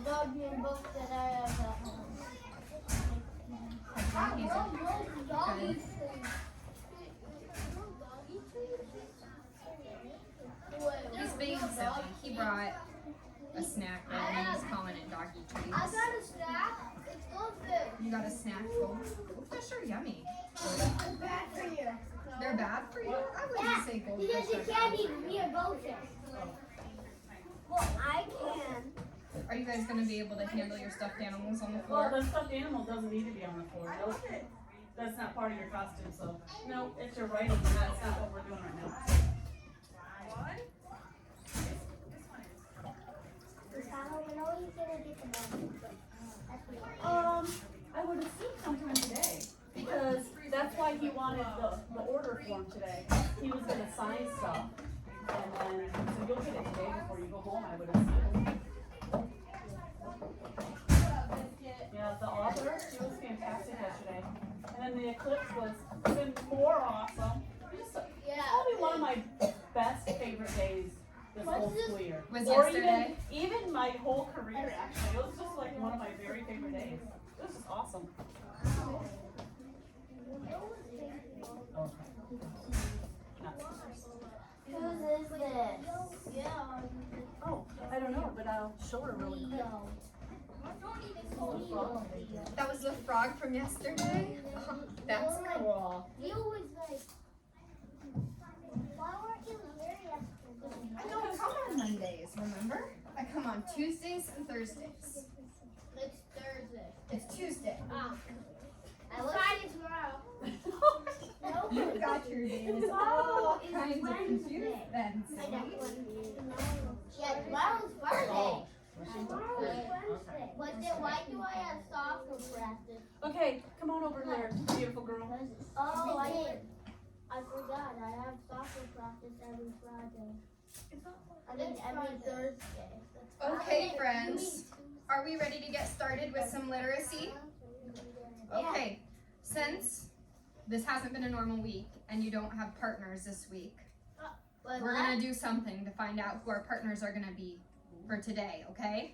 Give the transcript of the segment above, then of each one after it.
doggy book that I have at home. Doggy He's being silly. He brought a snack and he's calling it doggy treats. I got a snack. It's goldfish. You got a snack full? Goldfish are yummy. It's bad for you. They're bad for you? I wouldn't say goldfish Because you are can't bad. eat real goldfish. Well, I can. Are you guys going to be able to handle your stuffed animals on the Well, floor? the stuffed animal doesn't need to be on the floor. Nope. That's not part of your costume, so no, it's your right. That's not what we're doing right now. I would assume sometime today, because that's why he wanted the order form today. He was gonna sign stuff, and then, so you'll get it today before you go home, I would assume. Yeah, the author, she was fantastic yesterday. And then the eclipse was even more awesome. Just probably one of my best favorite days this whole school year. Was Or yesterday? even my whole career, actually. It was just like one of my very favorite days. It was just awesome. Whose is this? Oh, I don't know, but I'll show her really quick. That was the frog from yesterday? Oh, that's cool. You was like, why weren't you here yesterday? I don't come on Mondays, remember? I come on Tuesdays and Thursdays. It's Thursday. It's Tuesday. I look Friday tomorrow. You got your days all kinds of confused then, I got see? one. Yeah, tomorrow's Friday. Tomorrow's Wednesday. But then why do I have soccer practice? Okay, come on over here, beautiful girl. Oh, I forgot. I have soccer practice every Friday. I mean, every Thursday. Okay, friends. Are we ready to get started with some literacy? Okay, since this hasn't been a normal week and you don't have partners this week, we're gonna do something to find out who our partners are gonna be for today, okay?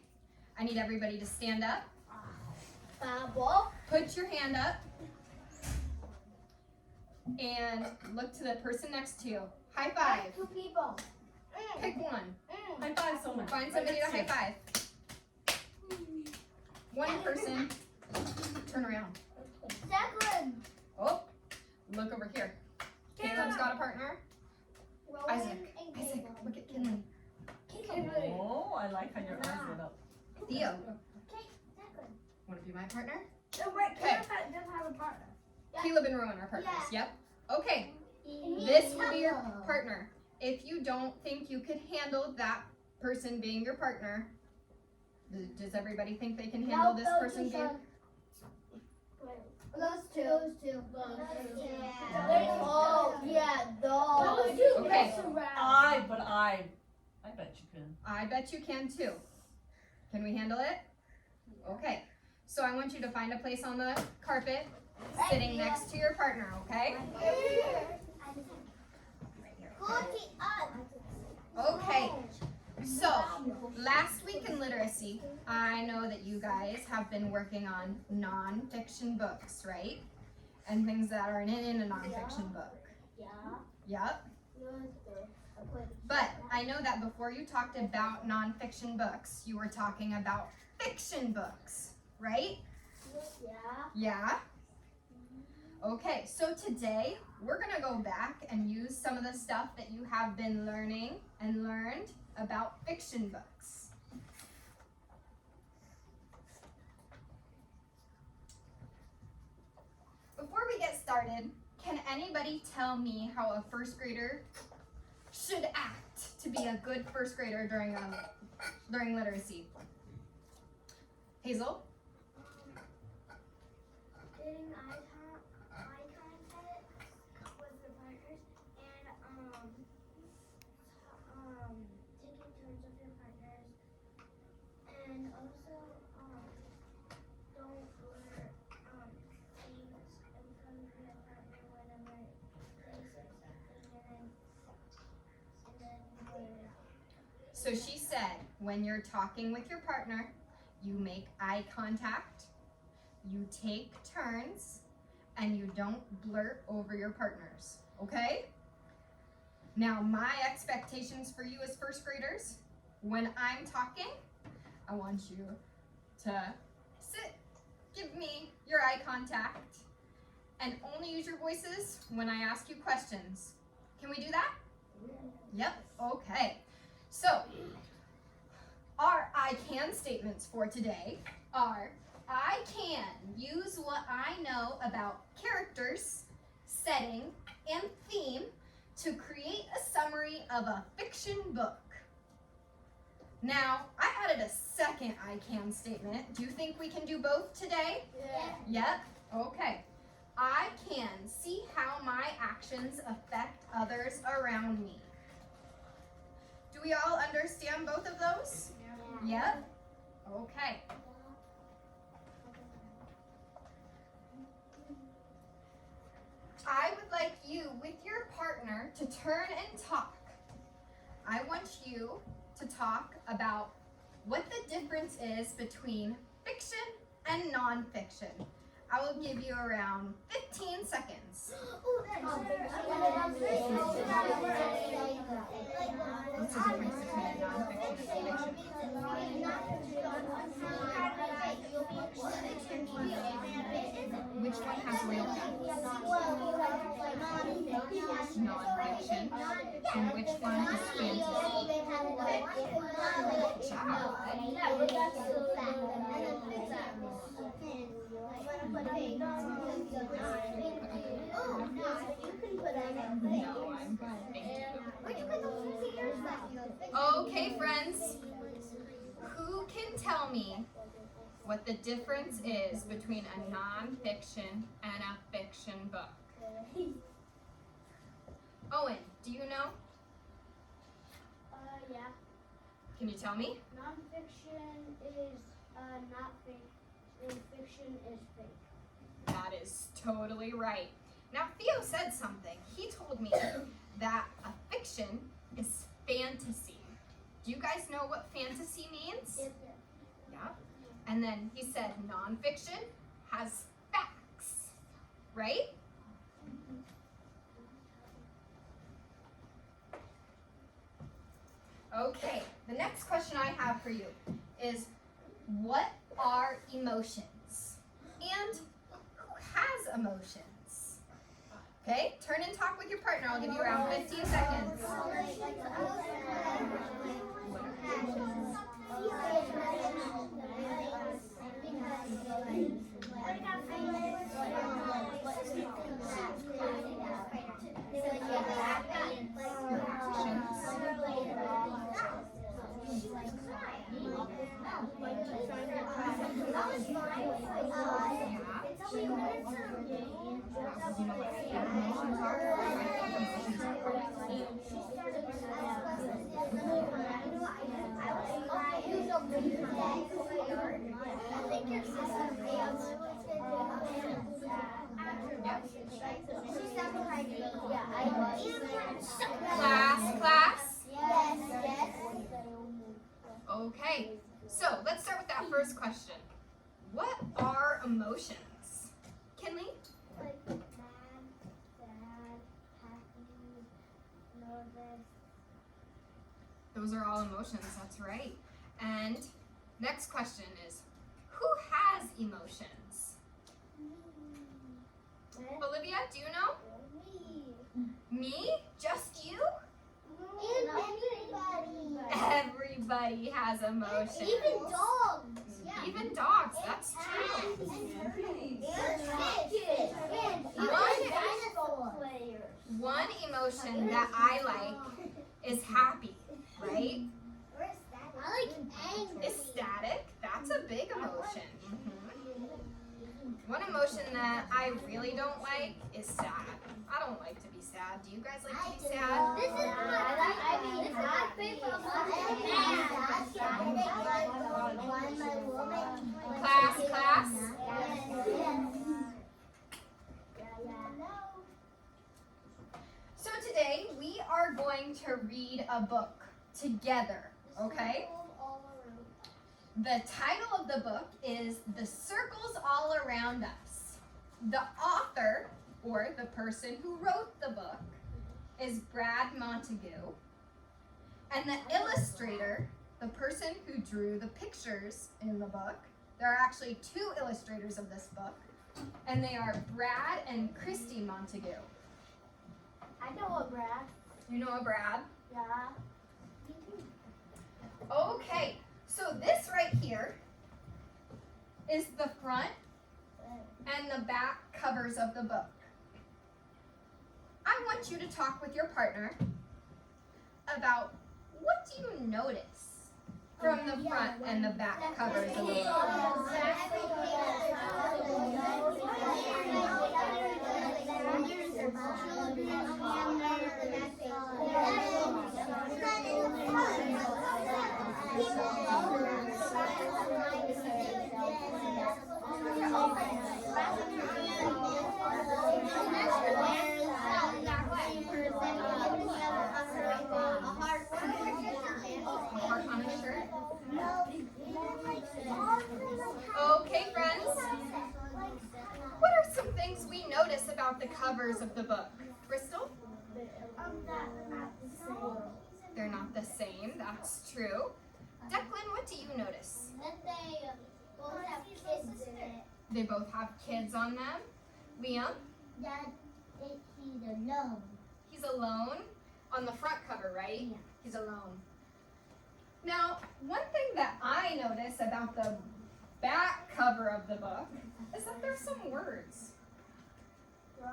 I need everybody to stand up. Put your hand up. And look to the person next to you. High five. Two people. Pick one. High five someone. Find somebody to high five. One person. Turn around. Second. Oh, look over here. Caleb's got a partner. Isaac. Isaac, look at Kinley. Oh, I like how your eyes lit up. Theo, Okay, second. want to be my partner? No, wait, Okay. doesn't have a partner. Caleb and Rowan are partners. Yeah. Yep. Okay, this will be your partner. If you don't think you could handle that person being your partner, does everybody think they can handle this person being? Those two. Oh, yeah, those. Okay. I bet you can. I bet you can too. Can we handle it? Okay. So I want you to find a place on the carpet sitting next to your partner, okay? Okay. So, last week in literacy, I know that you guys have been working on nonfiction books, right? And things that are in a nonfiction book. Yep. But I know that before you talked about nonfiction books, you were talking about fiction books, right? Yeah? Okay, so today we're going to go back and use some of the stuff that you have been learning and learned about fiction books. Before we get started, can anybody tell me how a first grader should act to be a good first grader during literacy? Hazel? Getting eye contact with the partners and taking turns with your partners, and also don't wear things in front of your partner whenever they say something, and then wear. So she said, when you're talking with your partner, you make eye contact, you take turns, and you don't blurt over your partners, okay? Now, my expectations for you as first graders, when I'm talking, I want you to sit, give me your eye contact, and only use your voices when I ask you questions. Can we do that? Yep, okay. So, our I can statements for today are, I can use what I know about characters, setting, and theme to create a summary of a fiction book. Now, I added a second I can statement. Do you think we can do both today? Yeah. Yep, okay. I can see how my actions affect others around me. Do we all understand both of those? Yep. Okay. I would like you, with your partner, to turn and talk. I want you to talk about what the difference is between fiction and nonfiction. I will give you around 15 seconds. What's the difference between nonfiction and fiction? Which one has real facts? Nonfiction. And which one is fantasy? Okay, friends. Who can tell me what the difference is between a nonfiction and a fiction book? Owen, do you know? Yeah. Can you tell me? Non-fiction is not fake, and fiction is fake. That is totally right. Now, Theo said something. He told me that a fiction is fantasy. Do you guys know what fantasy means? Yeah. And then he said nonfiction has facts, right? Okay, the next question I have for you is, what are emotions? And who has emotions? Okay, turn and talk with your partner. I'll give you around 15 seconds. Class. Okay, so let's start with that first question. What are emotions? Kinley? Like mad, sad, happy, nervous. Those are all emotions, that's right. And next question is, who has emotions? Olivia, do you know? Me? Just you? Everybody has emotions. Even dogs. Even dogs, that's true. One emotion that I like is happy, right? I like anger. Ecstatic, that's a big emotion. One emotion that I really don't like is sad. I don't like to be sad. Do you guys like to be sad? This is my favorite. Class. So today we are going to read a book together, okay? The title of the book is The Circles All Around Us. The author, or the person who wrote the book, is Brad Montague. And the illustrator, the person who drew the pictures in the book, there are actually 2 illustrators of this book, and they are Brad and Christy Montague. I know a Brad. You know a Brad? Yeah. Okay, so this right here is the front and the back covers of the book. I want you to talk with your partner about what do you notice from the front and the back covers of the book. Heart on a shirt. Okay, friends. What are some things we notice about the covers of the book? Crystal? They're not the same, that's true. Declan, what do you notice? That they both have kids in it. They both have kids on them. Liam? Dad, he's alone. He's alone on the front cover, right? Yeah. He's alone. Now, one thing that I notice about the back cover of the book is that there's some words.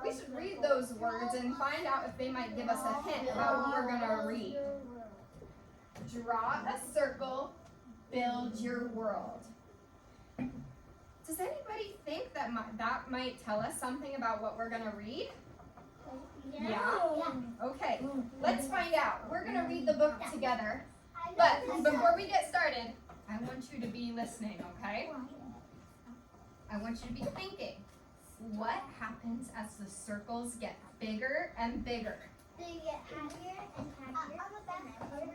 We should read those words and find out if they might give us a hint about what we're going to read. Draw a circle, build your world. Does anybody think that that might tell us something about what we're going to read? Yeah? Okay, let's find out. We're going to read the book together. But before we get started, I want you to be listening, okay? I want you to be thinking. What happens as the circles get bigger and bigger? They get happier and happier. On the back cover, his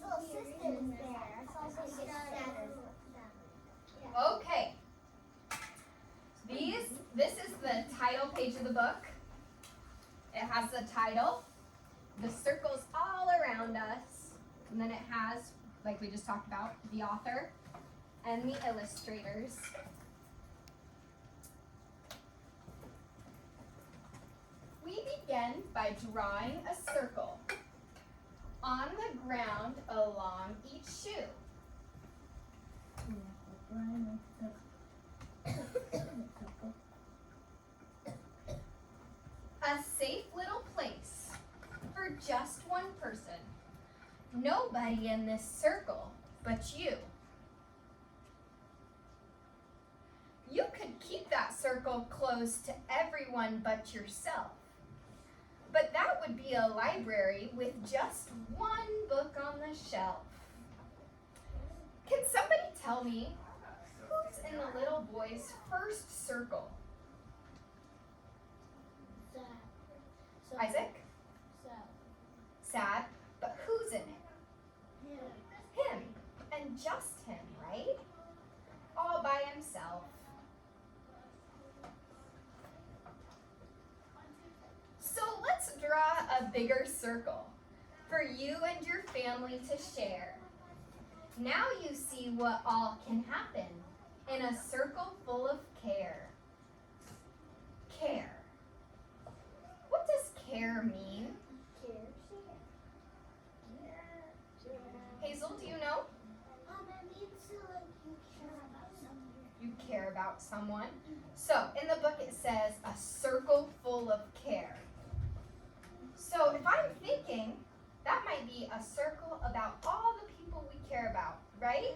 little sister is there. Okay. This is the title page of the book. It has the title, the circles all around us, and then it has, like we just talked about, the author and the illustrators. We begin by drawing a circle on the ground along each shoe. A safe little place for just one person. Nobody in this circle but you. You could keep that circle closed to everyone but yourself. But that would be a library with just one book on the shelf. Can somebody tell me who's in the little boy's first circle? Isaac? Sad, but who's in it? Him, and just him, right? All by himself. So let's draw a bigger circle for you and your family to share. Now you see what all can happen in a circle full of care. Care. What does care mean? Hazel, do you know? It means you care about someone. You care about someone. So in the book it says a circle full of care. So if I'm thinking, that might be a circle about all the people we care about, right?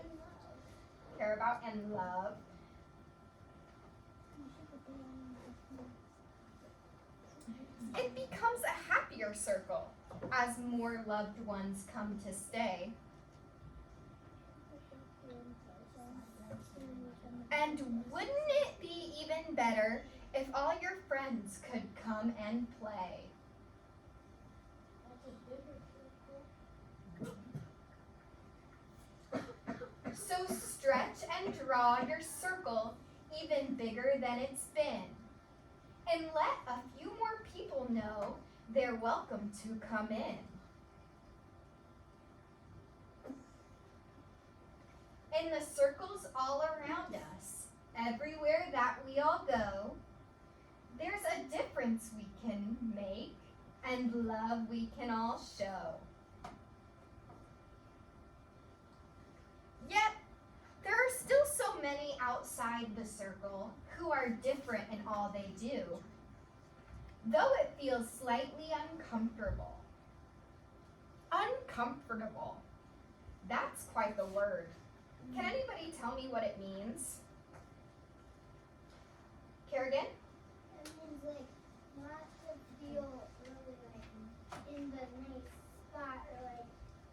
Care about and love. It becomes a happier circle as more loved ones come to stay. And wouldn't it be even better if all your friends could come and play? draw your circle even bigger than it's been. And let a few more people know they're welcome to come in. In the circles all around us, everywhere that we all go, there's a difference we can make and love we can all show. Yet, there are still so many outside the circle who are different in all they do, though it feels slightly uncomfortable. Uncomfortable. That's quite the word. Can anybody tell me what it means? Kerrigan? It means like not to feel really like in the nice spot or like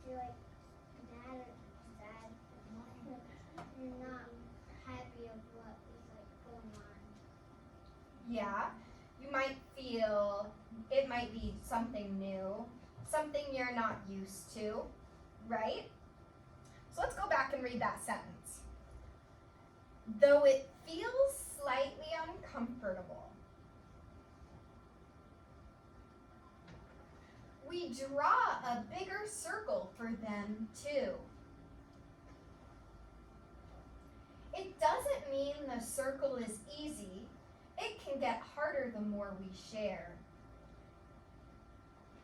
you're like mad or sad. Like, you're not happy of what is like going on. Yeah, you might feel it might be something new, something you're not used to, right? So let's go back and read that sentence. Though it feels slightly uncomfortable, we draw a bigger circle for them too. It doesn't mean the circle is easy. It can get harder the more we share.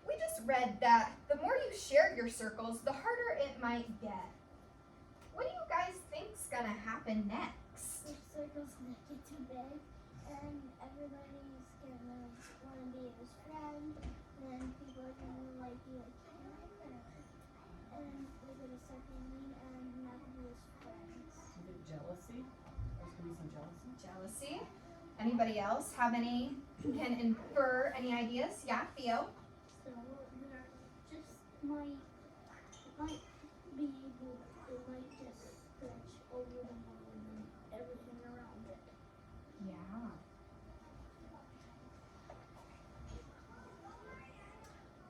We just read that the more you share your circles, the harder it might get. What do you guys think's gonna happen next? The circles make it too big and everybody's gonna want to be his friend. Then people are gonna like be like, and they're gonna start being mean and not be his friends. You think jealousy? There's gonna be some jealousy. Jealousy? Anybody else have any, can infer any ideas? Yeah, Theo? So there just might be able, it might just stretch over the moon and everything around it. Yeah.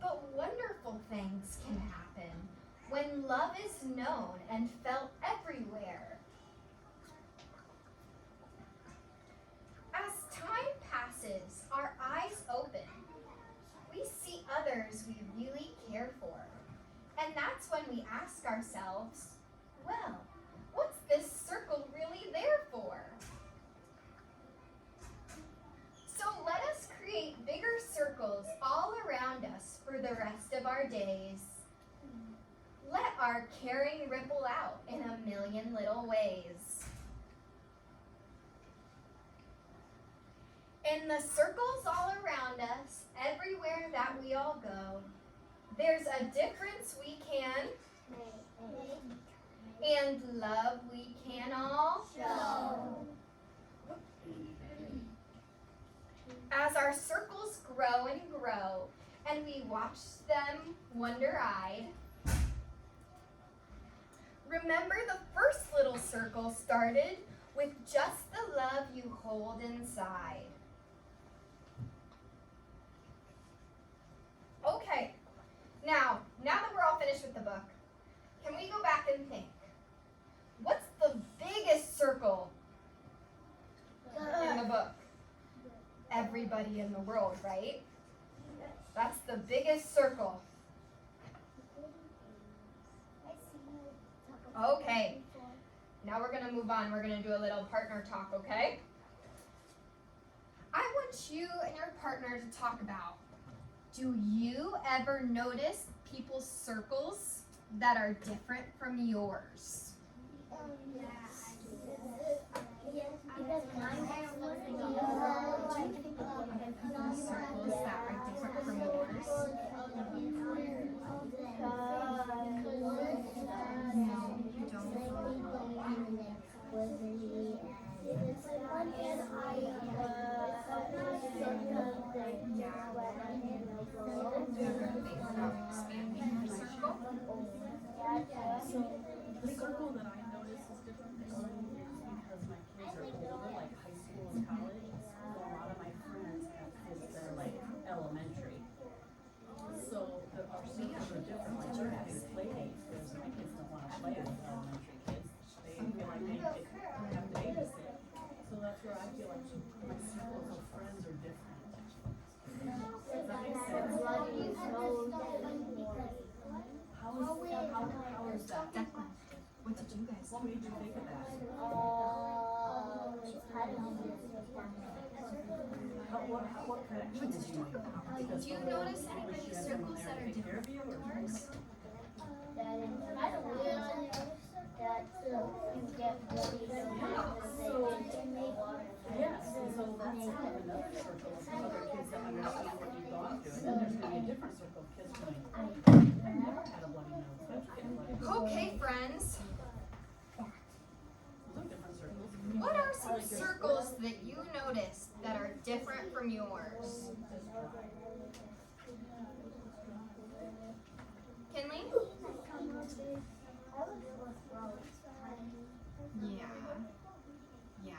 But wonderful things can happen when love is known and felt everywhere. As time passes, our eyes open. We see others we really care for. And that's when we ask ourselves, well, what's this circle really there for? So let us create bigger circles all around us for the rest of our days. Let our caring ripple out in a million little ways. In the circles all around us, everywhere that we all go, there's a difference we can and love we can all show. As our circles grow and grow, and we watch them wonder-eyed, remember the first little circle started with just the love you hold inside. Okay, now that we're all finished with the book, can we go back and think? What's the biggest circle in the book? Everybody in the world, right? That's the biggest circle. Okay, now we're gonna move on. We're gonna do a little partner talk, okay? I want you and your partner to talk about, do you ever notice people's circles that are different from yours? Because mine has Circles that are different from yours? No, you don't. Expanding your circle? The circle that I notice is different this year because my kids are older, like high school and college. So a lot of my friends have kids that are like elementary. So our circles are different. Like you're having play dates, whereas my kids don't want to play with elementary kids. They feel like they have What made you think of that? What connection did you make? Do you notice any circles that are different from yours? I don't really that you get really Yes, and so that's kind of another circle of other kids that understand what you've gone through. And then there's gonna be a different circle of kids going, I've never had a bloody nose. How'd you get a bloody nose? Okay, friends. Those are different circles. What are some circles that you noticed that are different from yours? Kinley? Yeah. Yeah.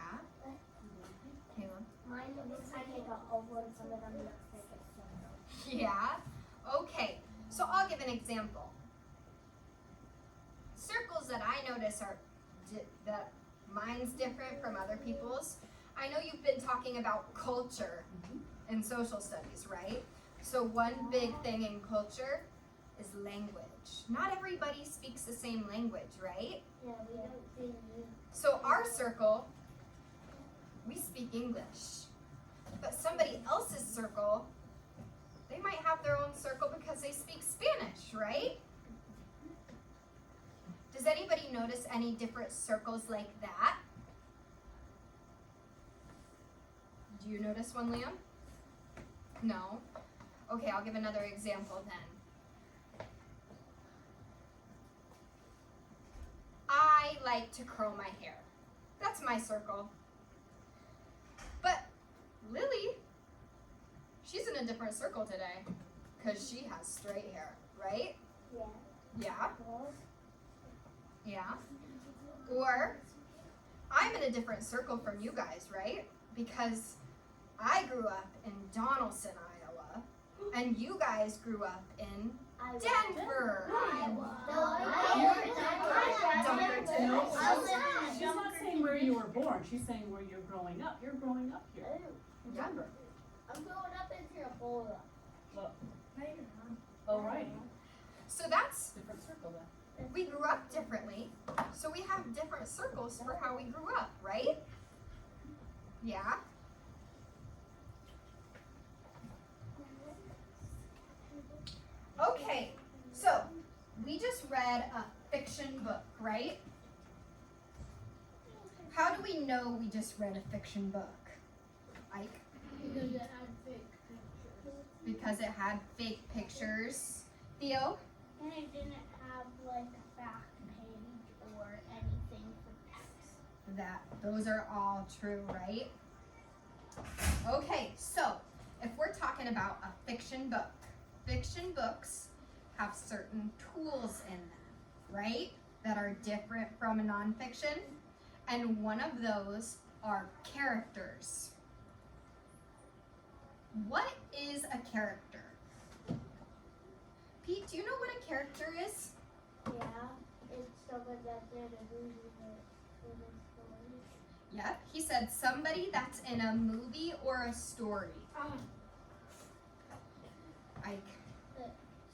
Caleb? Mine looks like an oval and some of them look like a circle. Yeah. Okay. So I'll give an example. Circles that I notice are that mine's different from other people's. I know you've been talking about culture in social studies, right? So one big thing in culture is language. Not everybody speaks the same language, right? Yeah, we don't really. So our circle, we speak English. But somebody else's circle, they might have their own circle because they speak Spanish, right? Does anybody notice any different circles like that? Do you notice one, Liam? No? Okay, I'll give another example then. I like to curl my hair. That's my circle. But Lily, she's in a different circle today because she has straight hair, right? Yeah. Yeah? Yeah. Or I'm in a different circle from you guys, right? Because I grew up in Donaldson, Iowa, and you guys grew up in Denver, Iowa. She's not saying where you were born. She's saying where you're growing up. You're growing up here in Denver. I'm growing up in Tirabora. Well, alrighty. So that's, Different circle then. we grew up differently, so we have different circles for how we grew up, right? Yeah? Okay, so we just read a fiction book, right? How do we know we just read a fiction book? Ike? Because it had fake pictures. Because it had fake pictures. Theo? And it didn't have like a fact page or anything for text. Those are all true, right? Okay, so if we're talking about a fiction book, fiction books have certain tools in them, right? That are different from a nonfiction. And one of those are characters. What is a character? Pete, do you know what a character is? Yeah, it's someone that's in a movie or in a story. Yep, he said somebody that's in a movie or a story. Ike.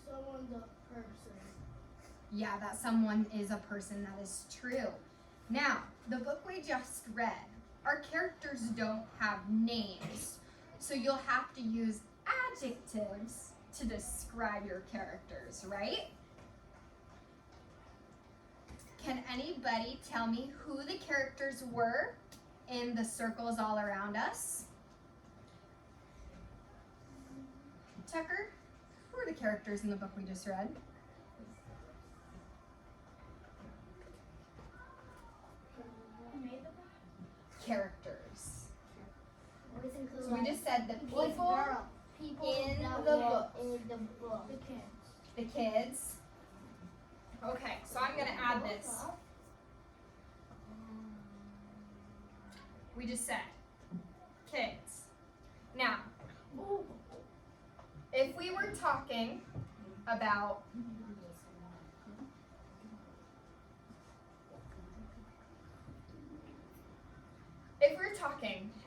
Someone's a person. Yeah, that someone is a person, that is true. Now, the book we just read, our characters don't have names, so you'll have to use adjectives to describe your characters, right? Can anybody tell me who the characters were in the circles all around us? Tucker, who are the characters in the book we just read? Characters. So we just said the people in the book. The kids. Okay, so I'm gonna add this. We just said kids. Now, if we were talking about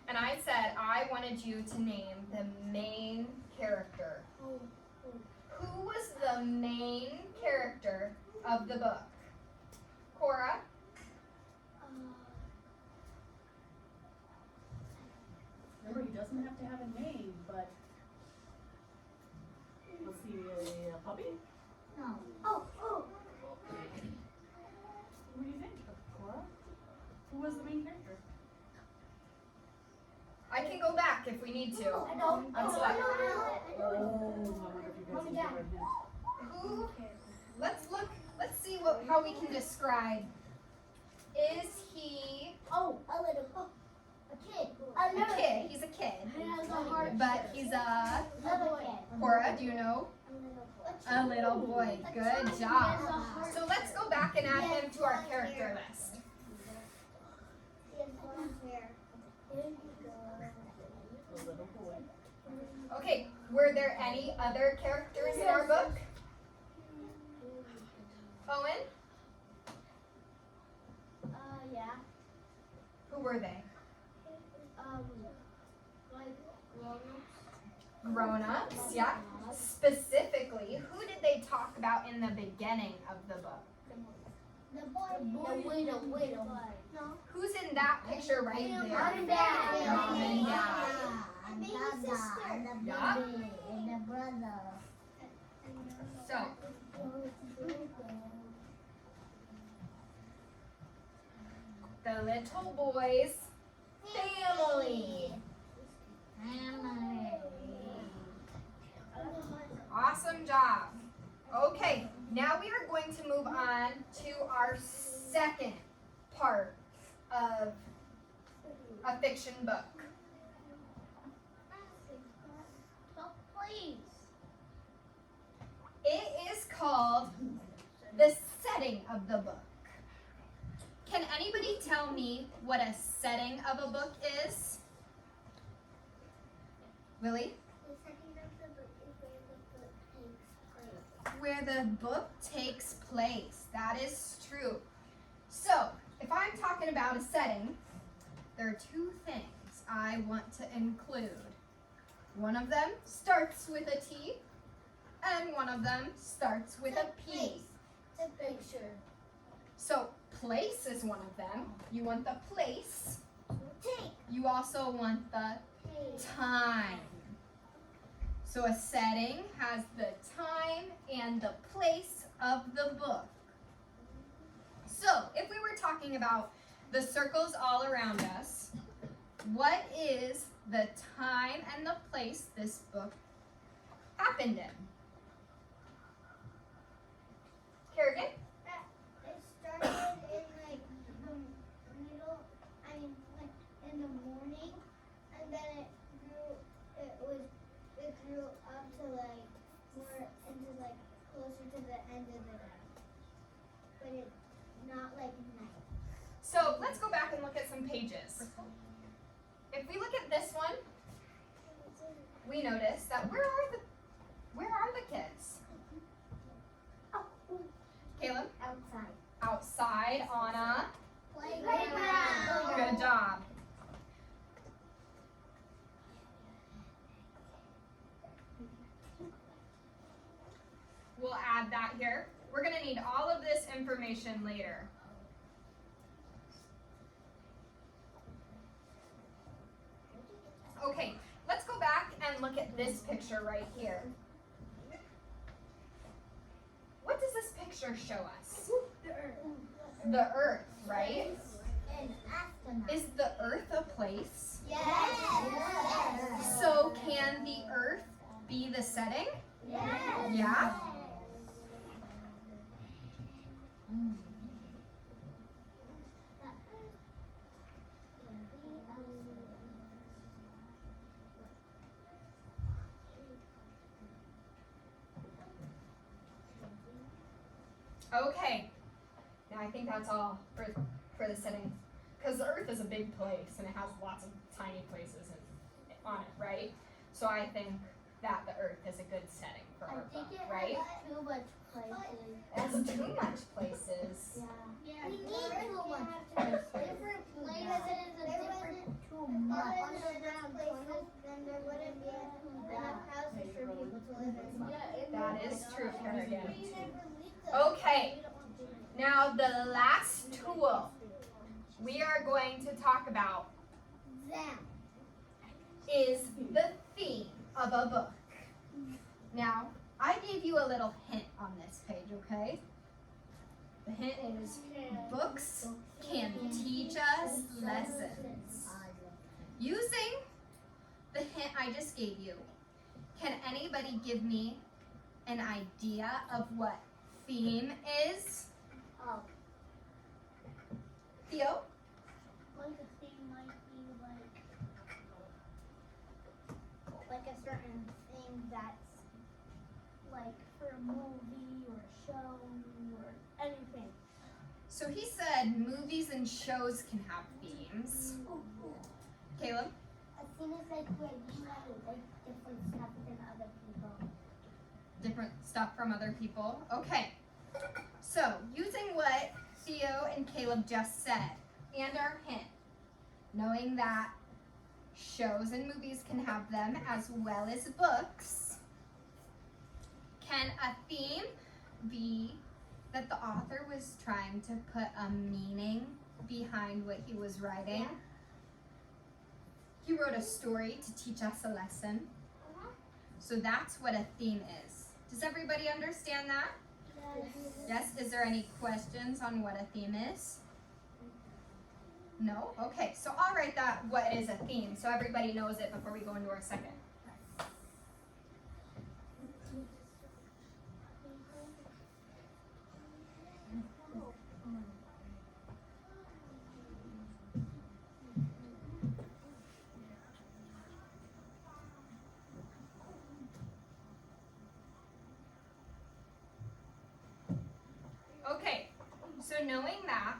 and I said I wanted you to name the main character. Who was the main character of the book? Cora? doesn't have to have a name, but was he a puppy? No. Oh. Who do you think? Cora? Who was the main character? I can go back if we need to. I don't. I'm sorry. Oh, I wonder if you guys can give her a hint. Who? Let's see how we can describe. Is he Oh, a kid. a kid? He's a kid. He has a heart. But he's a, Another kid. Cora, do you know? A little boy. Good job. So let's go back and add him to our character list. A little boy. Okay, were there any other characters in our book? Owen? Yeah. Who were they? Like Grown-ups, yeah. Specifically, who did they talk about in the beginning of the book? the widow. No. Who's in that picture right there? Mom and Dad. Mom and Dad. And baby sister. And the Yeah. baby. And the brother. So, the little boy's family. Awesome job. Okay, now we are going to move on to our second part of a fiction book. Please. It is called The Setting of the Book. Can anybody tell me what a setting of a book is? Lily? The second of the book is where the book takes place. Where the book takes place. That is true. So, if I'm talking about a setting, there are two things I want to include. One of them starts with a T, and one of them starts with a P. The picture. So, place is one of them. You want the place. Take. You also want the Take. time. So a setting has the time and the place of the book. So if we were talking about the circles all around us, what is the time and the place this book happened in? Kerrigan? It started in like in the morning, and then it grew up to like more into like closer to the end of the day, but it's not like night. So let's go back and look at some pages. If we look at this one, we notice that where are the kids? Caleb? Outside. Outside on a Playground. good job. We'll add that here. We're going to need all of this information later. Okay, let's go back and look at this picture right here. What does this picture show us? The earth. The earth, right? And astronaut. Is the earth a place? Yes. So can the earth be the setting? Yes. Yeah? Okay. Now I think that's all for the setting. Because the earth is a big place and it has lots of tiny places on it, right? So I think that the earth is a good setting for our book, right? Too much places. It has too much places. Yeah. We need too much places. Different places. Because it is a different too much. Underground places, then there wouldn't be enough houses for people to live in. That is true, Kerrigan. Okay. Now the last tool we are going to talk about. Them. is the theme of a book. Now, I gave you a little hint on this page, okay? The hint is books can teach us lessons. Using the hint I just gave you, can anybody give me an idea of what theme is? Oh, Theo? like a thing might be like a certain thing that's like for a movie or a show or anything. So he said movies and shows can have themes. Caleb? A thing is like where you have like different stuff than other people. Different stuff from other people. Okay. So, using what Theo and Caleb just said, and our hint, knowing that shows and movies can have them as well as books, can a theme be that the author was trying to put a meaning behind what he was writing? Yeah. He wrote a story to teach us a lesson. So that's what a theme is. Does everybody understand that? Yes? Is there any questions on what a theme is? No? Okay, so I'll write that what is a theme so everybody knows it before we go into our second. Okay, so knowing that,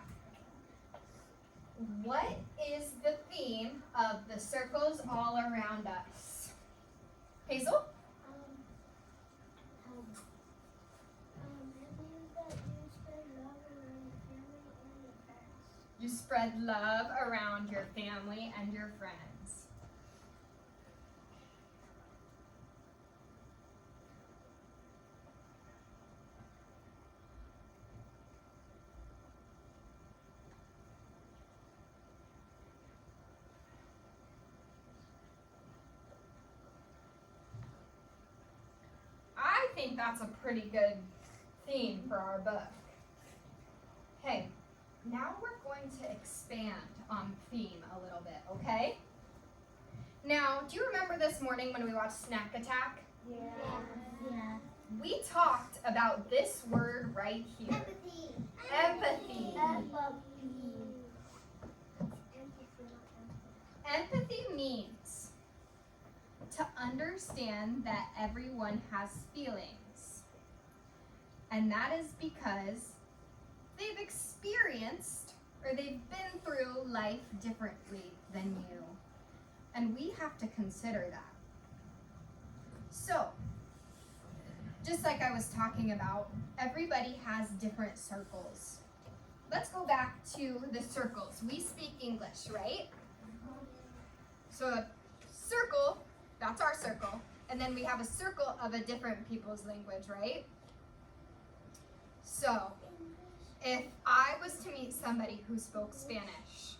what is the theme of the circles all around us? Hazel? You spread love around your family and your friends. I think that's a pretty good theme for our book. Okay, now we're going to expand on theme a little bit, okay? Now, do you remember this morning when we watched Snack Attack? Yeah. We talked about this word right here. Empathy. Empathy means to understand that everyone has feelings. And that is because they've experienced or they've been through life differently than you. And we have to consider that. So, just like I was talking about, everybody has different circles. Let's go back to the circles. We speak English, right? So a circle, that's our circle. And then we have a circle of a different people's language, right? So, if I was to meet somebody who spoke Spanish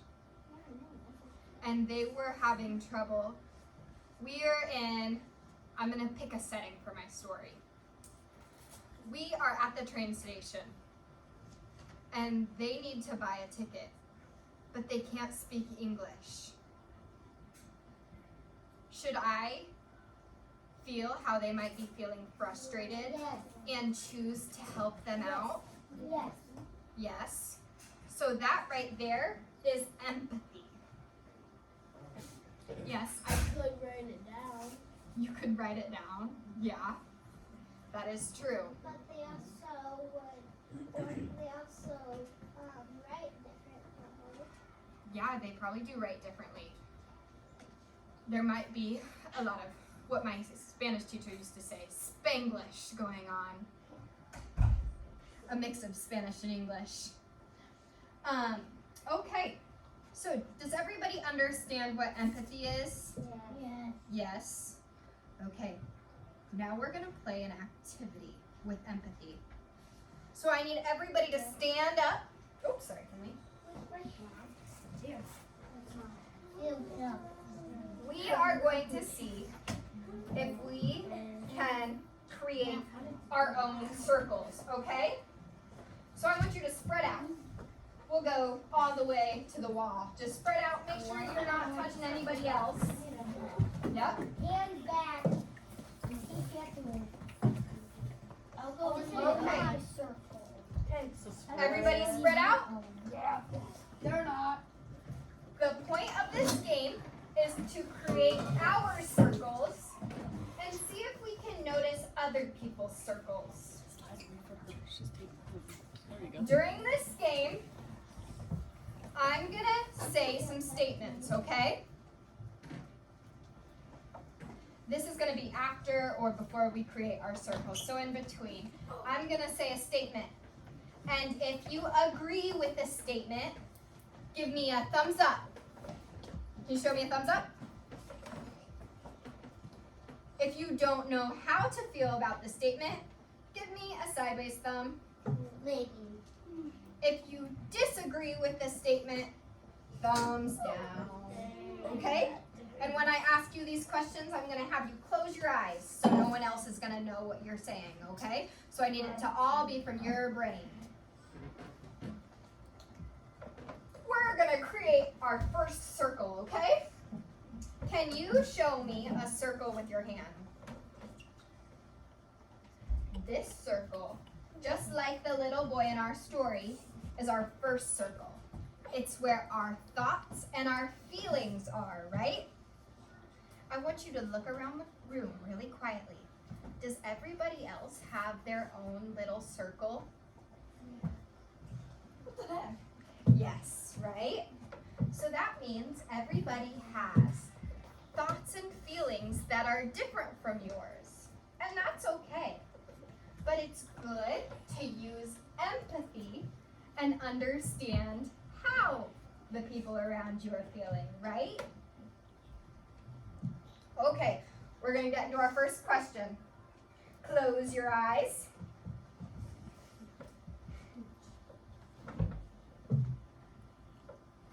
and they were having trouble, I'm gonna pick a setting for my story. We are at the train station and they need to buy a ticket, but they can't speak English. Should I feel how they might be feeling frustrated and choose to help them out? Yes. Yes. So that right there is empathy. Yes, I could write it down. you could write it down. Yeah, that is true. But they also would. They also write differently. Yeah, they probably do write differently. There might be a lot of what my Spanish teacher used to say, Spanglish going on. A mix of Spanish and English. Okay, so does everybody understand what empathy is? Yeah. Yes. Okay, now we're gonna play an activity with empathy. So I need everybody to stand up. Oops, sorry, can we? Yeah. we are going to see if we can create our own circles, okay? So I want you to spread out. We'll go all the way to the wall. Just spread out, make sure you're not touching anybody else. Yep. Hands back. I'll go in Okay. my circle. Everybody spread out? They're not. The point of this game is to create our circles and see if we can notice other people's circles. During this game, I'm gonna say some statements, okay? This is gonna be after or before we create our circles, so in between. I'm gonna say a statement. And if you agree with the statement, give me a thumbs up. Can you show me a thumbs up? If you don't know how to feel about the statement, give me a sideways thumb. Maybe. If you disagree with the statement, thumbs down. Okay? And when I ask you these questions, I'm going to have you close your eyes so no one else is going to know what you're saying, okay? So I need it to all be from your brain. We're going to create our first circle, okay? Can you show me a circle with your hand? This circle, just like the little boy in our story, is our first circle. It's where our thoughts and our feelings are, right? I want you to look around the room really quietly. Does everybody else have their own little circle? What the heck? Yes, right? So that means everybody has thoughts and feelings that are different from yours. And that's okay. But it's good to use empathy and understand how the people around you are feeling, right? Okay, we're going to get into our first question. Close your eyes.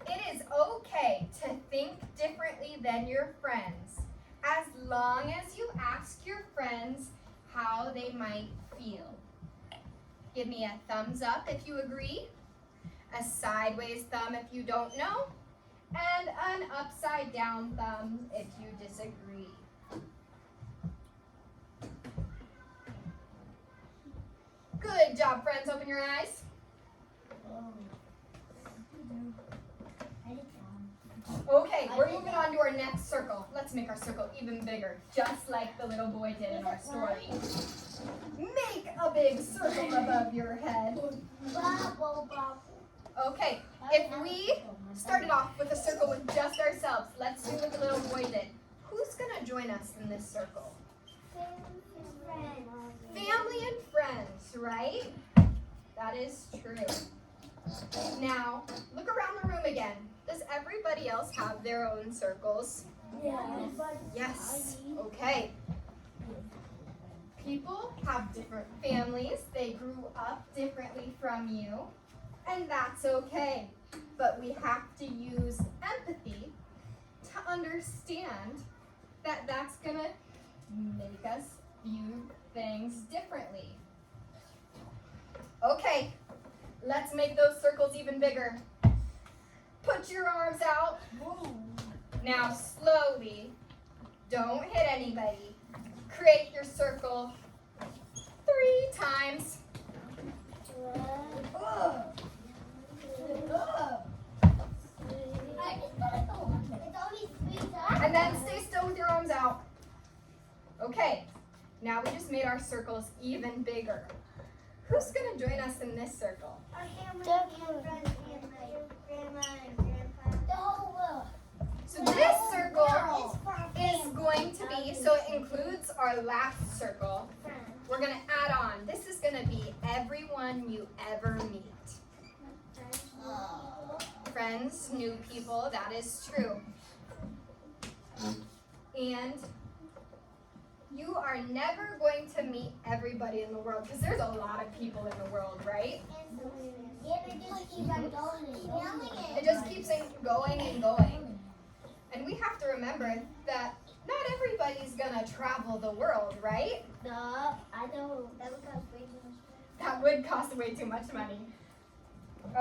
It is okay to think differently than your friends, as long as you ask your friends how they might feel. Give me a thumbs up if you agree, a sideways thumb if you don't know, and an upside down thumb if you disagree. Good job, friends. Open your eyes. Okay, we're moving on to our next circle. Let's make our circle even bigger, just like the little boy did in our story. Make a big circle above your head. Okay, if we started off with a circle with just ourselves, let's do what the little boy did. Who's gonna join us in this circle? Family and friends, right? That is true. Now, look around the room again. Does everybody else have their own circles? Yes. Okay. People have different families. They grew up differently from you. And that's okay. But we have to use empathy to understand that that's going to make us view things differently. Okay, let's make those circles even bigger. Put your arms out. Now slowly, don't hit anybody. Create your circle 3 times. And then stay still with your arms out. Okay, now we just made our circles even bigger. Who's going to join us in this circle? Our family and friends and my grandma and grandpa. The whole world. So this circle is going to be, so it includes our last circle. We're going to add on. This is going to be everyone you ever meet. Friends, new people, that is true. And you are never going to meet everybody in the world because there's a lot of people in the world, right? Yeah, they just keep on going. It just keeps going and going. And we have to remember that not everybody's gonna travel the world, right? No, I know. That would cost way too much money. That would cost way too much money.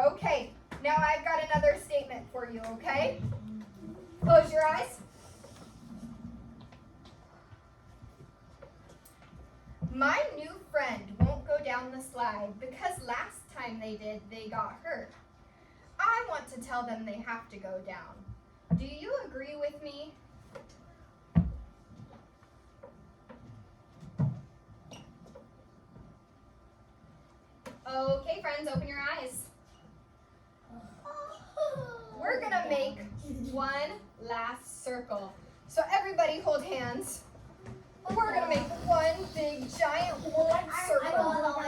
Okay, now I've got another statement for you, okay? Close your eyes. My new friend won't go down the slide because last time they did, they got hurt. I want to tell them they have to go down. Do you agree with me? Okay, friends, open your eyes. We're gonna make one last circle. So everybody hold hands. We're gonna make one big giant world circle.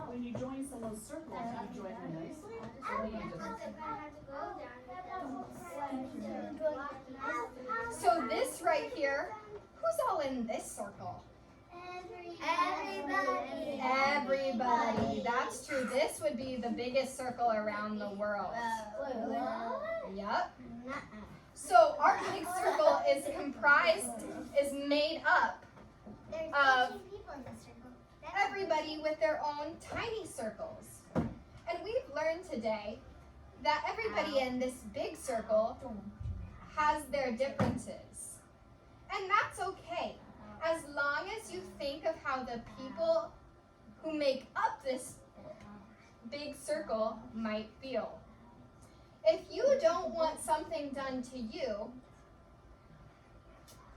When you join some of those circles, you join them nicely. So this right here, who's all in this circle? Everybody. Everybody. That's true. This would be the biggest circle around the world. Yep. So our big circle is made up of everybody with their own tiny circles. And we've learned today that everybody in this big circle has their differences. And that's okay, as long as you think of how the people who make up this big circle might feel. If you don't want something done to you,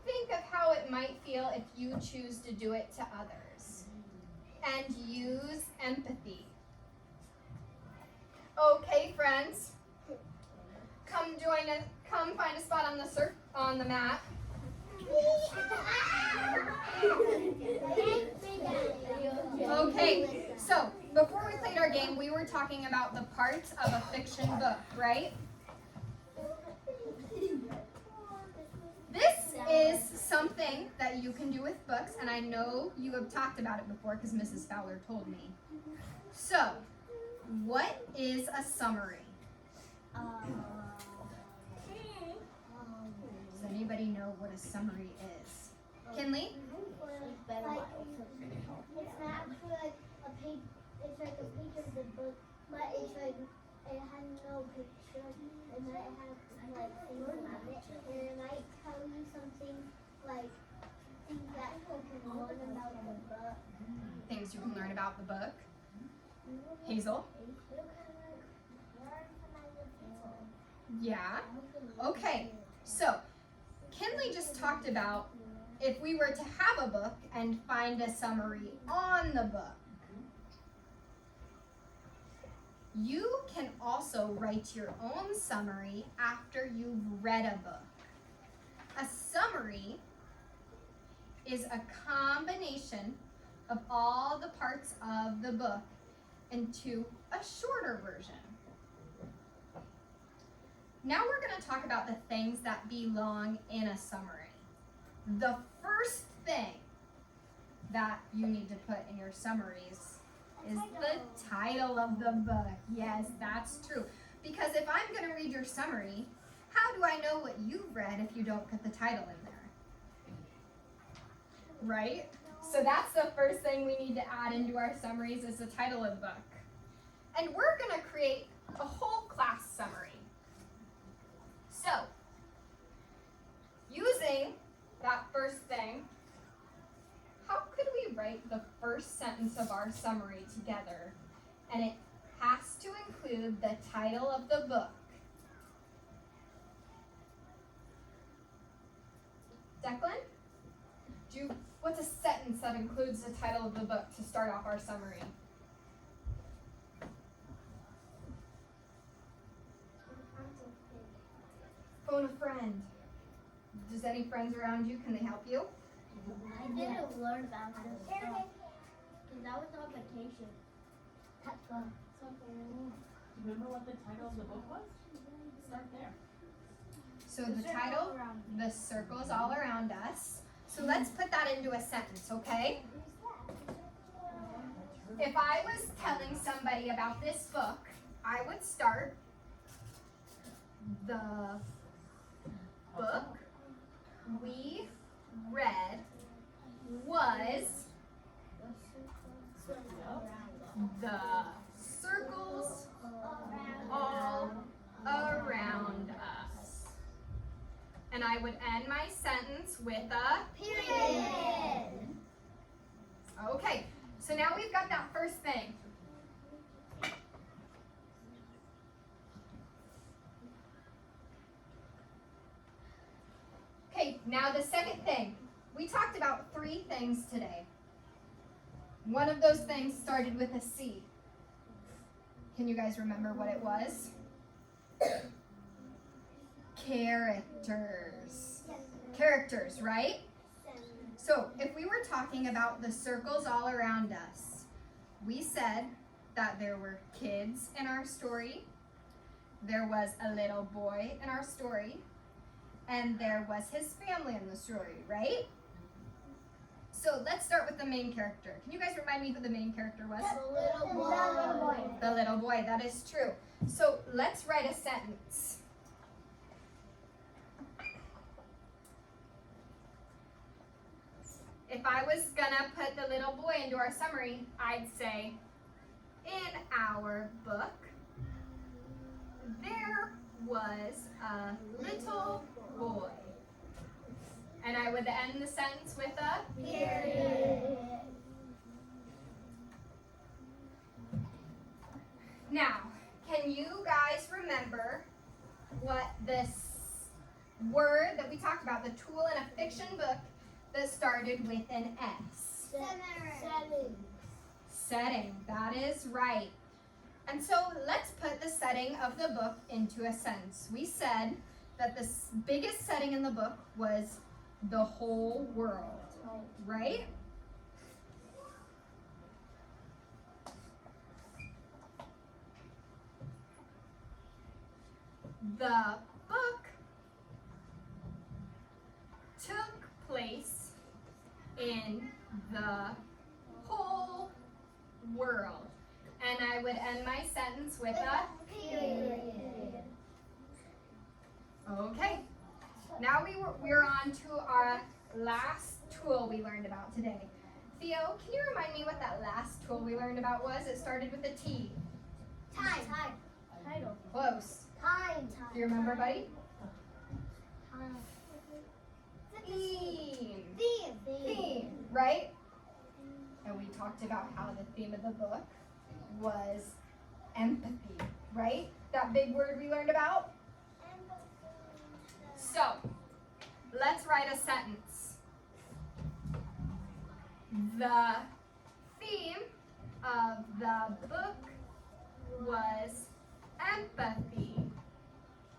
think of how it might feel if you choose to do it to others. And use empathy. Okay, friends, come join us. Come find a spot on the mat. Okay, so before we played our game, we were talking about the parts of a fiction book, right? This is something that you can do with books, and I know you have talked about it before because Mrs. Fowler told me. So, what is a summary? Does anybody know what a summary is? Kinley? It's not actually like a page. It's like a page of the book, but it's like it has no picture, and then it has like things about it, and it might tell you something like things that you can learn about the book. Things you can learn about the book. Hazel? Yeah. Okay. So, Kinley just talked about if we were to have a book and find a summary on the book. You can also write your own summary after you've read a book. A summary is a combination of all the parts of the book into a shorter version. Now we're going to talk about the things that belong in a summary. The first thing that you need to put in your summaries is the title of the book. Yes, that's true. Because if I'm going to read your summary, how do I know what you've read if you don't put the title in there? Right? So that's the first thing we need to add into our summaries is the title of the book. And we're going to create a whole class summary. So, using that first thing, how could we write the first sentence of our summary together? And it has to include the title of the book. Declan? What's a sentence that includes the title of the book to start off our summary? Phone a friend. Does any friends around you, can they help you? I didn't learn about this stuff because I was on vacation. Remember what the title of the book was? Start there. So the title, The Circles All Around Us. So let's put that into a sentence, okay? If I was telling somebody about this book, I would start, the book we read was The Circles All Around Us. And I would end my sentence with a Period. okay. So now we've got that first thing. Okay, now the second thing. We talked about 3 things today. One of those things started with a C. Can you guys remember what it was? Characters. Characters, right? So if we were talking about the circles all around us, we said that there were kids in our story, there was a little boy in our story, and there was his family in the story, right? So let's start with the main character. Can you guys remind me who the main character was? The little boy. The little boy, that is true. So let's write a sentence. If I was gonna put the little boy into our summary, I'd say, in our book, there was a little boy. And I would end the sentence with a Period. Now, can you guys remember what this word that we talked about, the tool in a fiction book that started with an S? Setting. Setting, that is right. And so let's put the setting of the book into a sentence. We said that the biggest setting in the book was the whole world, right? The book took place in the whole world. And I would end my sentence with a Period. okay. Now we're on to our last tool we learned about today. Theo, can you remind me what that last tool we learned about was? It started with a T. Time. Title. Close. Time. Do you remember, buddy? Time. Theme. Theme. Right? And we talked about how the theme of the book was empathy, right? That big word we learned about? So, let's write a sentence. The theme of the book was empathy.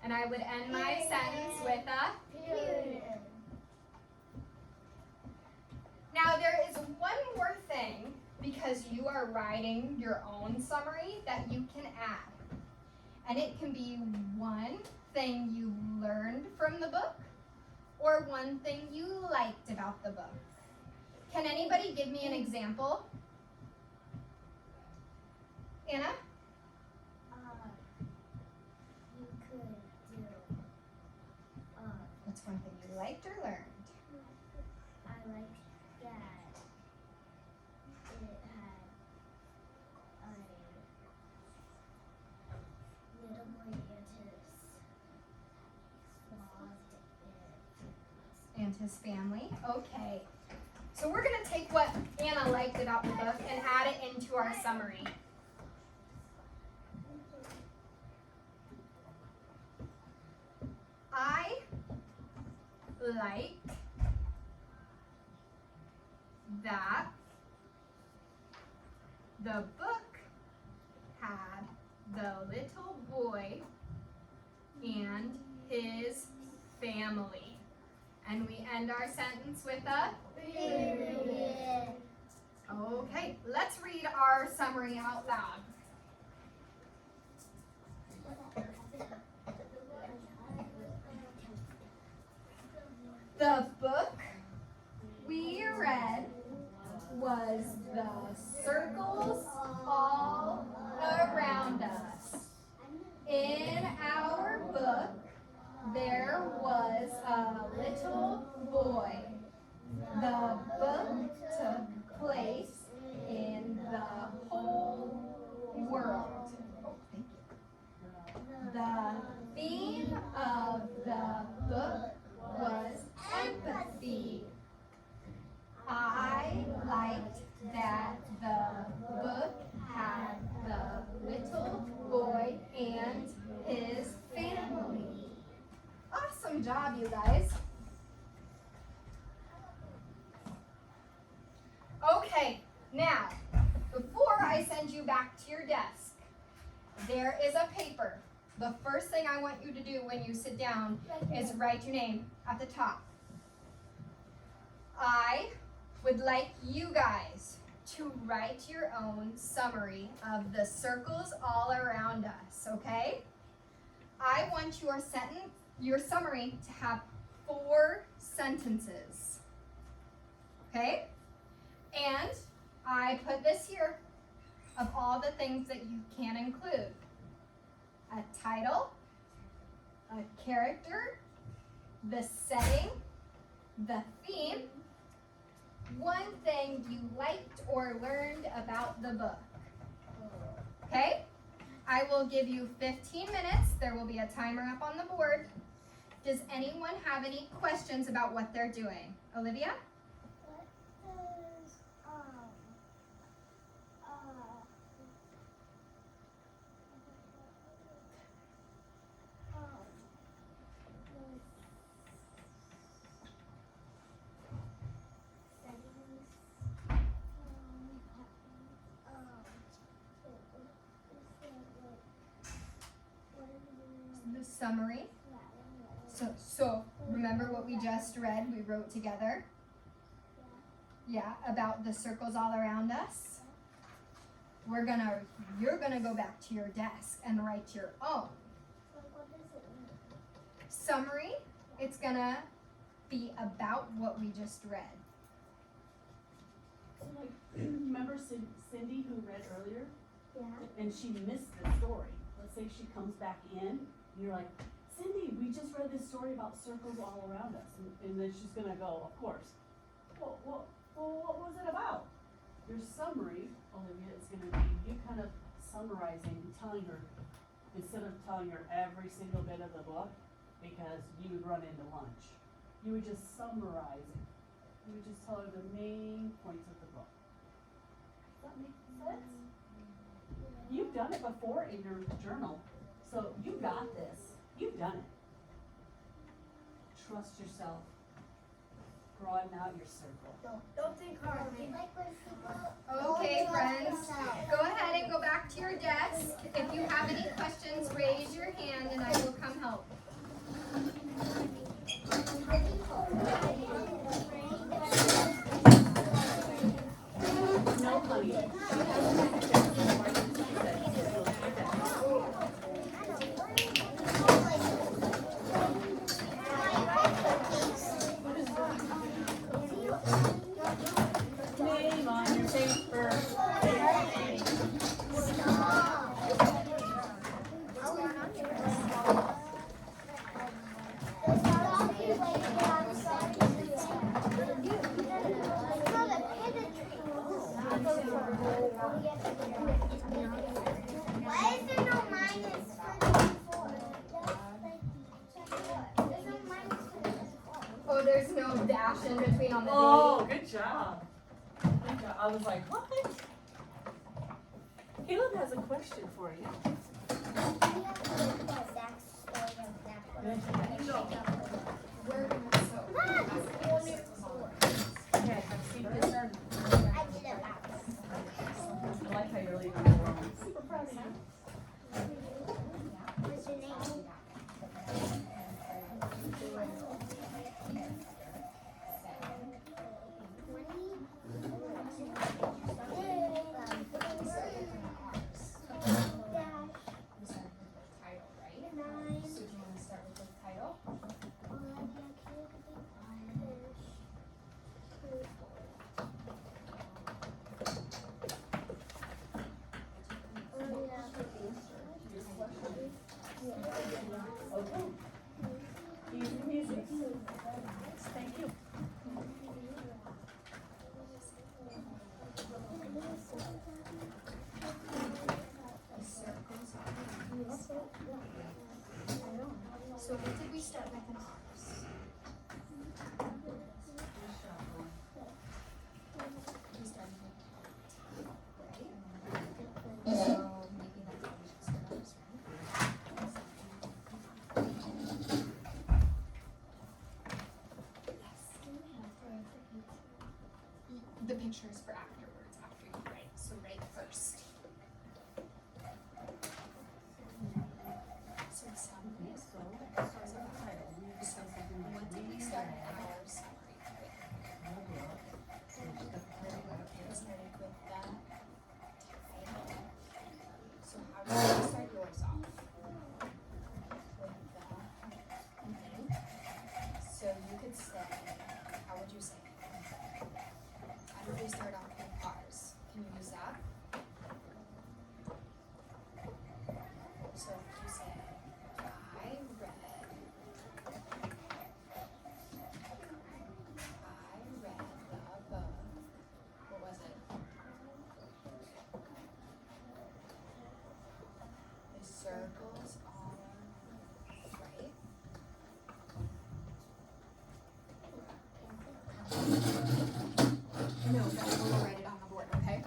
And I would end my sentence with a Period. Now there is one more thing, because you are writing your own summary, that you can add. And it can be one thing you learned from the book or one thing you liked about the book. Can anybody give me an example? Anna? You could do. What's one thing you liked or learned? I like that it had a little boy And his family. Okay. So we're going to take what Anna liked about the book and add it into our summary. I like that the book had the little boy and his family. And we end our sentence with a Period. okay, let's read our summary out loud. read was the circles all around us. In our book, there was a little boy. The book took place in the whole world. The theme of the book was empathy. I liked that the book had the little boy and his family. Awesome job, you guys. Okay, now, before I send you back to your desk, there is a paper. The first thing I want you to do when you sit down is write your name at the top. I would like you guys to write your own summary of the circles all around us, okay? I want your summary to have 4 sentences, okay? And I put this here of all the things that you can include. A title, a character, the setting, the theme, one thing you liked or learned about the book. Okay? I will give you 15 minutes. There will be a timer up on the board. Does anyone have any questions about what they're doing? Olivia? The summary. So remember what we just read, we wrote together? Yeah, about the circles all around us. You're gonna go back to your desk and write your own. Summary, it's gonna be about what we just read. So like, remember Cindy who read earlier? Yeah. And she missed the story. Let's say she comes back in, and you're like, Cindy, we just read this story about circles all around us. And then she's gonna go, of course. Well, what was it about? Your summary, Olivia, is gonna be you kind of summarizing, telling her, instead of telling her every single bit of the book, because you would run into lunch. You would just summarize it. You would just tell her the main points of the book. Does that make sense? You've done it before in your journal, so you got this. You've done it. Trust yourself. Broaden out your circle. Don't think hard. Okay, friends, go ahead and go back to your desk. If you have any questions, raise your hand and I will come help. No, honey. Name on your paper. Why is there no minus for the before? There's no minus for the before. Oh, there's no dash in between on the Oh, good job. Good job. I was like, what? Caleb has a question for you. We have to look at Zach's story of Zach. We're gonna sew. Okay, I've seen this. I did it backwards. I like how you're leaving it alone. Super proud of you. What's your name? The pictures for afterwards, after you write. So write first. So summary. So what did we start our summary with? We started with the title. So how did you start yours off? With the thing. So you could say, how would you say? How did we start off with ours? Can you use that? So you say, I read the book. What was it? The circles are right. No, but we'll write it on the board, okay?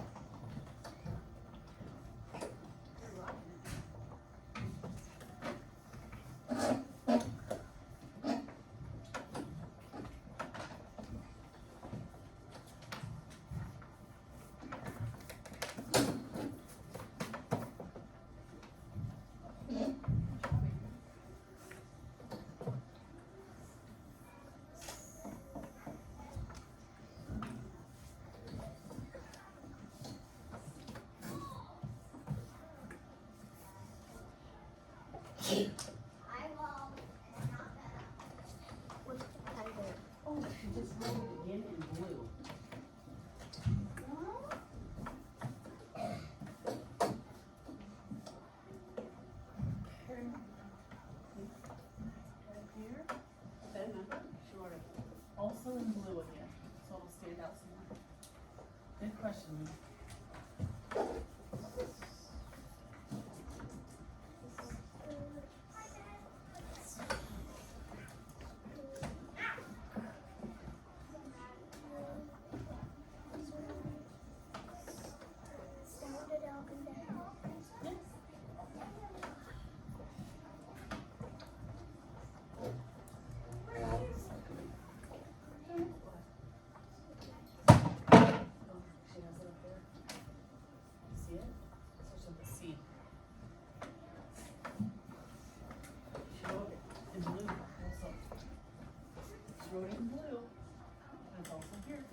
Eyeball and not that. What's the title? Oh, she just wrote it again in blue. Right here. Okay, remember? She wrote it also in blue again, so it'll stand out some more. Good question, Lou. Started out in the house. Oh, she has it up there. You see it? Starts with a C. She wrote it in blue also. She wrote it in blue. And it's also here.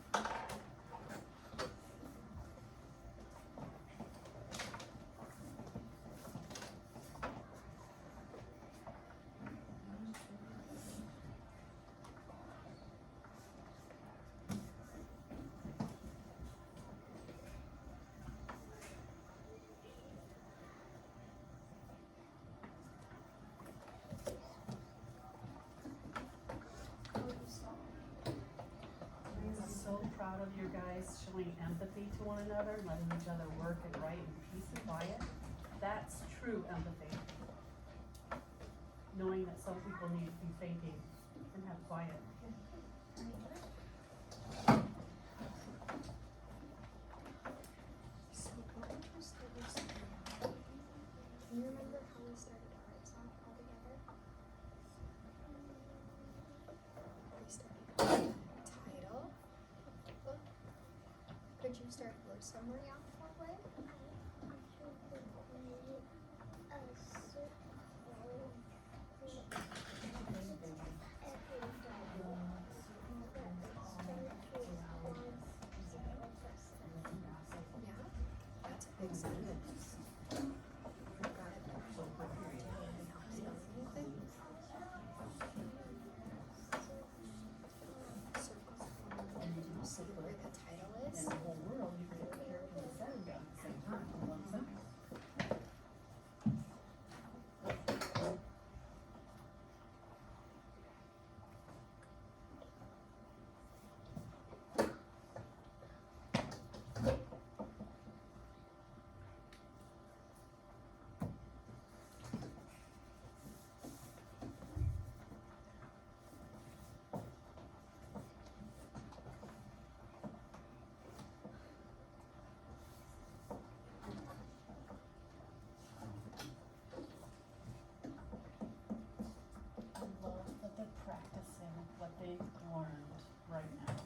I'm so proud of your guys showing empathy to one another, letting each other work and write in peace and quiet. That's true empathy. Knowing that some people need to be thinking and have quiet. So what did you start your summary on? Can you remember how we started ours off all together? We started with the title. Look. Could you start your summary off that way? Yeah, that's a big sentence. Got it. And did you see where the title is? In the whole world, you could hear it and said it at the same time in one sentence. I love that they're practicing what they've learned right now.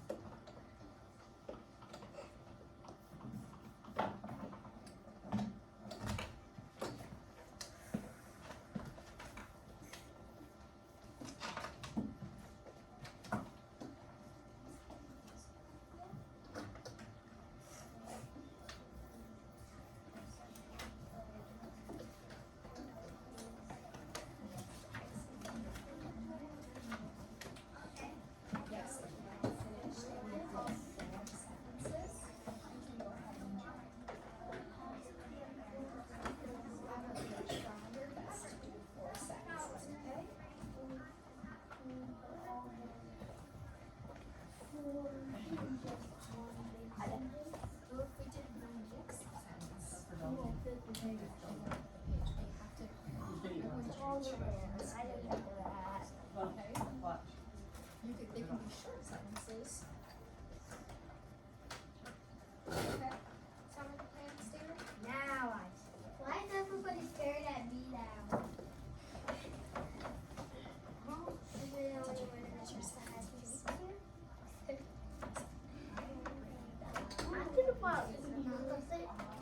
Well,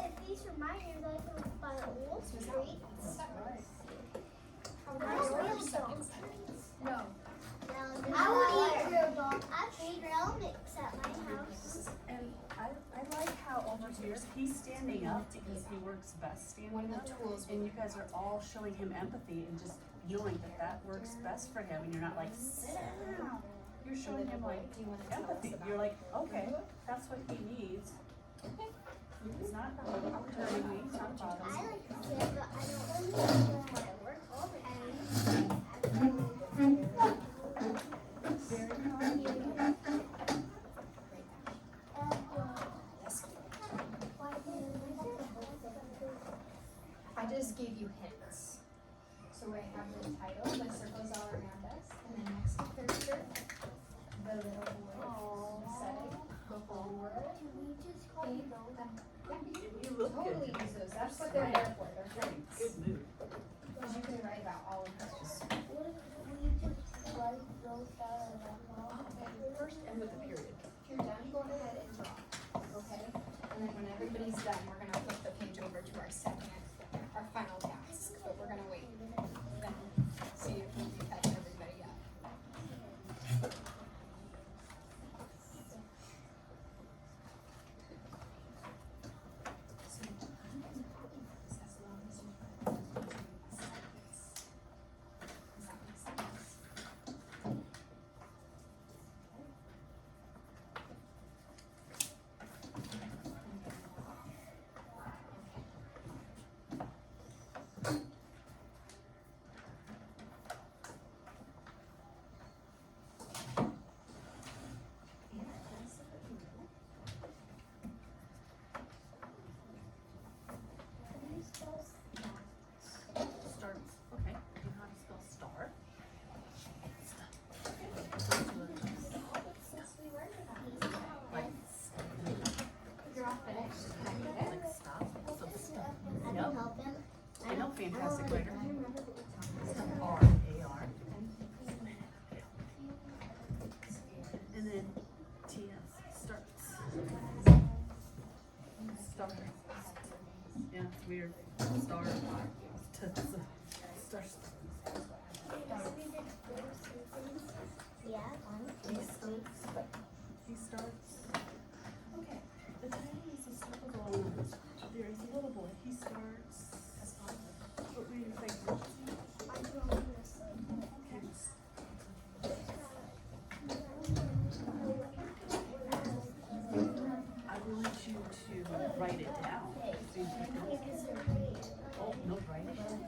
if these are mine, I can buy Wall Street. No. I would eat trail mix at my house. And I like how over here he's standing up because he works best standing One of up. the tools. And you guys are all showing him empathy and just feeling that that works best for him. And you're not like, sit down. You're showing him like empathy. You're like, okay, that's what he needs. It's not turning me, it's not bothering I me. like to sit, but I don't really know how to work all the time. Very calm. I just gave you hints. So I have the title, The Circles All Around Us, and then next to Thursday, the little boy setting, the whole world. You look Totally good. use those. That's what they're there for. They're hints. Good mood. Because you can write about all of those. First and with the period. If you're done, go ahead and draw. Okay? And then when everybody's done, we're gonna flip the page over to our final task. But we're gonna wait and see if we can catch everybody up. As long as you does that make sense? Starts. Okay. Do you know how to spell star? Like, You're all finished. Can I get it? like stop. So stop. I can help him. I know fantastic writer. R-A-R. And then T-S. Starts. Star. Yeah, it's weird. Star. Starts. Yeah, He starts. He starts. Okay. The title is The Circles All Around Us. There is a little boy. He starts. What were you thinking? I want you to write it down. Oh, no, write it down.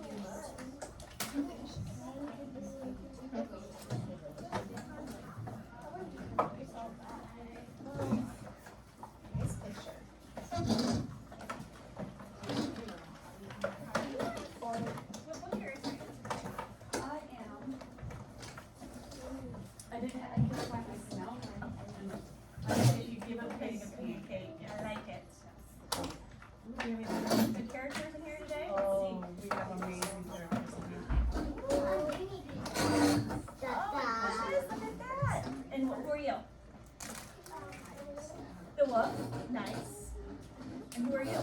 Nice picture. I couldn't find my smell. If you give a pig a pancake. I like it. Give me the Good characters in here today? Oh, we have amazing characters in here. Oh, goodness, look at that. And who are you? The what? Nice. And who are you?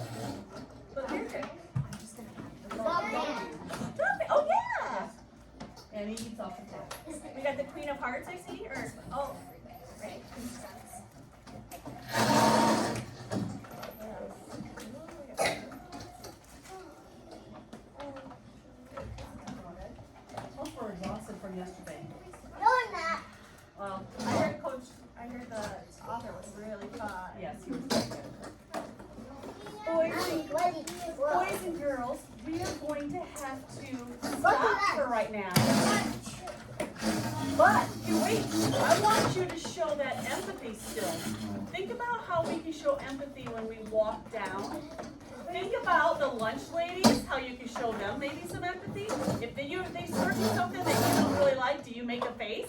What character? Stop it. Oh, yeah. And he eats off the top. We got the Queen of Hearts, I see, or, oh, right. Hope we're exhausted from yesterday. No, I'm not. Well, I heard the author was really fun. yes, he was very good. Boys and girls, we are going to have to stop for right now. But, wait, I want you to show that empathy still. Think about how we can show empathy when we walk down. Think about the lunch ladies, how you can show them maybe some empathy. If they serve you something that you don't really like, do you make a face?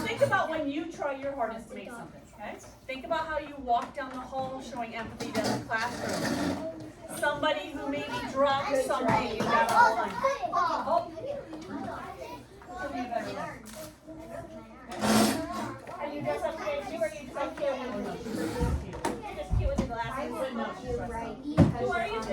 Think about when you try your hardest to make something, okay? Think about how you walk down the hall showing empathy to the classroom. Somebody who maybe dropped something you got all on. Oh. Are you just okay too, or are you just okay? Who are you